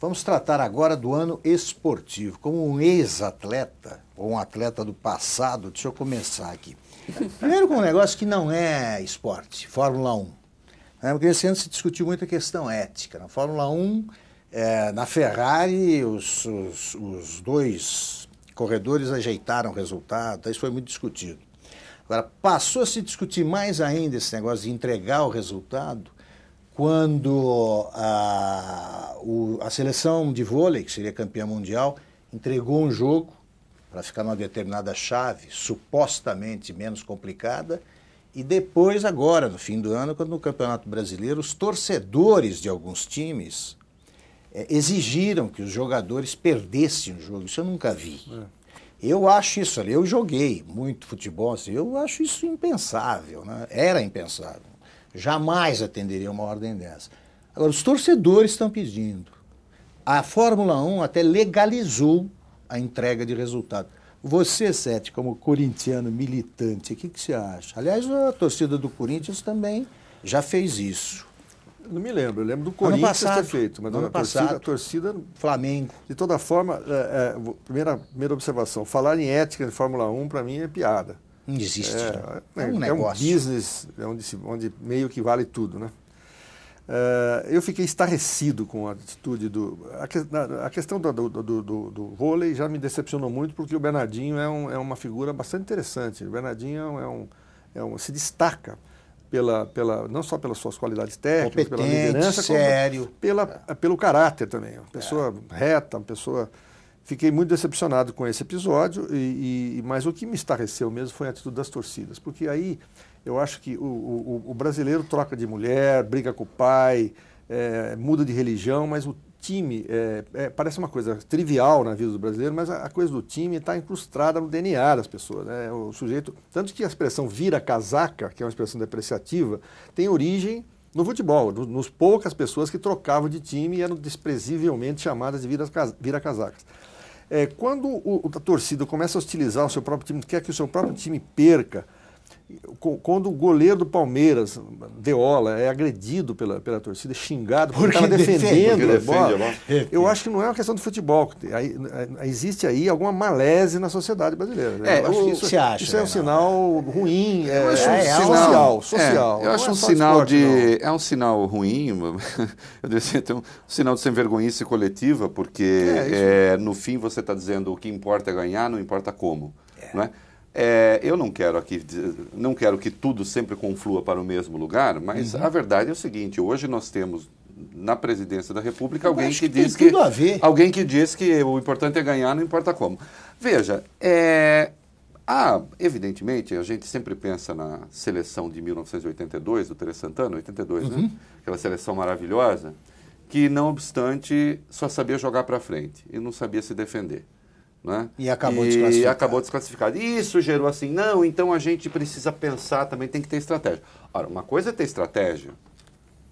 Vamos tratar agora do ano esportivo. Como um ex-atleta, ou um atleta do passado, deixa eu começar aqui. Primeiro com um negócio que não é esporte, Fórmula 1. Porque esse ano se discutiu muito a questão ética. Na Fórmula 1, na Ferrari, os dois corredores ajeitaram o resultado, isso foi muito discutido. Agora, passou a se discutir mais ainda esse negócio de entregar o resultado quando a seleção de vôlei, que seria campeã mundial, entregou um jogo para ficar numa determinada chave, supostamente menos complicada, e depois, agora, no fim do ano, quando no Campeonato Brasileiro, os torcedores de alguns times exigiram que os jogadores perdessem o jogo. Isso eu nunca vi. Eu acho isso, eu joguei muito futebol, assim, eu acho isso impensável, né? Era impensável. Jamais atenderia uma ordem dessa. Agora, os torcedores estão pedindo. A Fórmula 1 até legalizou a entrega de resultado. Você, Sete, como corintiano militante, o que você acha? Aliás, a torcida do Corinthians também já fez isso. Não me lembro, eu lembro do Corinthians ter feito, mas a torcida... Flamengo. De toda forma, primeira observação, falar em ética de Fórmula 1 para mim é piada. Não existe. É um negócio. É um business onde meio que vale tudo, né? Eu fiquei estarrecido com a atitude a questão do vôlei já me decepcionou muito, porque o Bernardinho é uma figura bastante interessante. O Bernardinho se destaca não só pelas suas qualidades técnicas, pela liderança, sério, pelo caráter também. Uma pessoa reta, uma pessoa... Fiquei muito decepcionado com esse episódio, mas o que me estarreceu mesmo foi a atitude das torcidas, porque aí eu acho que o brasileiro troca de mulher, briga com o pai, muda de religião, mas o time parece uma coisa trivial na vida do brasileiro, mas a coisa do time está incrustada no DNA das pessoas, né? O sujeito, tanto que a expressão vira casaca, que é uma expressão depreciativa, tem origem no futebol, nos poucas pessoas que trocavam de time e eram desprezivelmente chamadas de vira-casacas. Quando a torcida começa a hostilizar o seu próprio time, quer que o seu próprio time perca, quando o goleiro do Palmeiras, Deola, é agredido pela torcida, xingado porque estava defendendo a bola, eu acho que não é uma questão de futebol. Existe aí alguma malese na sociedade brasileira. Né? Isso é um sinal ruim, social. Eu acho um sinal ruim, eu deveria um sinal de sem-vergonhice coletiva, porque no fim você está dizendo o que importa é ganhar, não importa como. Não é? Eu não quero que tudo sempre conflua para o mesmo lugar, mas a verdade é o seguinte: hoje nós temos na presidência da República alguém que diz que o importante é ganhar, não importa como. Veja, evidentemente, a gente sempre pensa na seleção de 1982, do Tele Santana, 82, né? Aquela seleção maravilhosa, que não obstante só sabia jogar para frente e não sabia se defender. Né? E acabou desclassificado. E isso gerou assim, não, então a gente precisa pensar, também tem que ter estratégia. Ora, uma coisa é ter estratégia,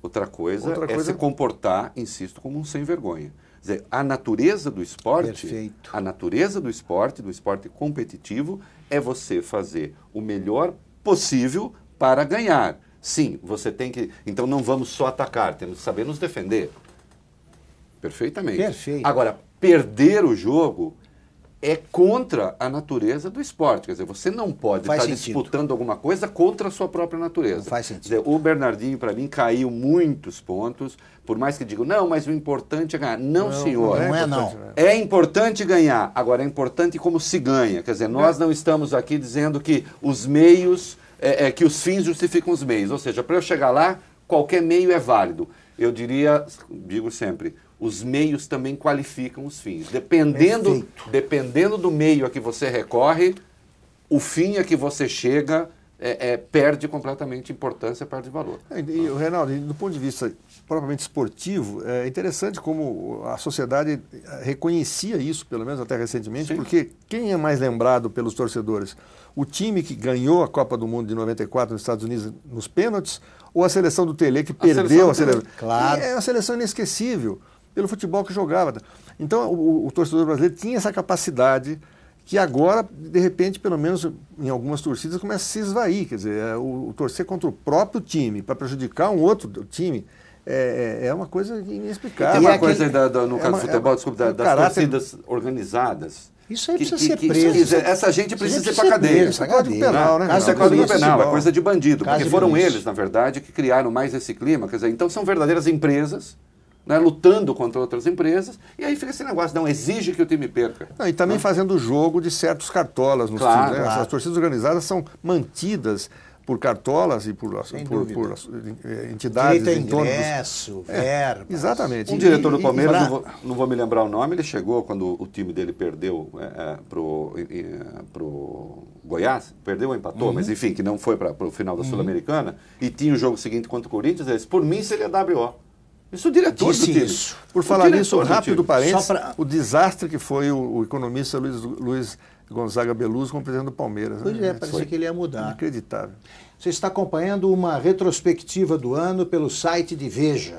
outra coisa é se comportar, insisto, como um sem-vergonha. Quer dizer, a natureza do esporte, do esporte competitivo, é você fazer o melhor possível para ganhar. Sim, você tem que... Então não vamos só atacar, temos que saber nos defender. Perfeitamente. Perfeito. Agora, perder o jogo é contra a natureza do esporte. Quer dizer, você não pode estar disputando alguma coisa contra a sua própria natureza. Não faz sentido. Quer dizer, o Bernardinho, para mim, caiu muitos pontos, por mais que digam, não, mas o importante é ganhar. Não, senhor. Não. É importante ganhar. Agora, é importante como se ganha. Quer dizer, nós não estamos aqui dizendo que os meios, que os fins justificam os meios. Ou seja, para eu chegar lá, qualquer meio é válido. Eu digo sempre, os meios também qualificam os fins. Dependendo do meio a que você recorre, o fim a que você chega perde completamente importância, perde valor. Reinaldo, do ponto de vista propriamente esportivo, é interessante como a sociedade reconhecia isso, pelo menos até recentemente, Sim. Porque quem é mais lembrado pelos torcedores? O time que ganhou a Copa do Mundo de 94 nos Estados Unidos nos pênaltis, ou a seleção do Tele que perdeu a seleção? Claro. É uma seleção inesquecível pelo futebol que jogava. Então, o torcedor brasileiro tinha essa capacidade que agora, de repente, pelo menos em algumas torcidas, começa a se esvair. Quer dizer, o torcer contra o próprio time para prejudicar um outro time é uma coisa Tem inexplicável. uma coisa no caso do futebol, desculpa, das torcidas organizadas. Isso aí precisa ser preso. Essa gente precisa ir para a cadeia. Isso é código penal, né? Isso é código penal, é coisa de bandido. Caso Porque de foram polícia. eles, na verdade, que criaram mais esse clima. Quer dizer, então são verdadeiras empresas, né, lutando contra outras empresas, e aí fica esse negócio, não, exige que o time perca. Não, e também fazendo o jogo de certos cartolas nos Claro, times. Né? claro. As torcidas organizadas são mantidas por cartolas e por entidades Direito a em torno dos... ingresso, verba. Exatamente. Um diretor do E- Palmeiras, e- não vou me lembrar o nome, ele chegou quando o time dele perdeu pro Goiás, perdeu ou empatou, mas enfim, que não foi para o final da Sul-Americana, e tinha o jogo seguinte contra o Corinthians, ele disse, por mim seria WO. Isso o diretor Disse do time. isso. Por O falar diretor nisso, do rápido time. parênteses, Só pra- o desastre que foi o economista Luiz Gonzaga Beluso como presidente do Palmeiras. Pois né? é, parecia que ele ia mudar. Inacreditável. Você está acompanhando uma retrospectiva do ano pelo site de Veja.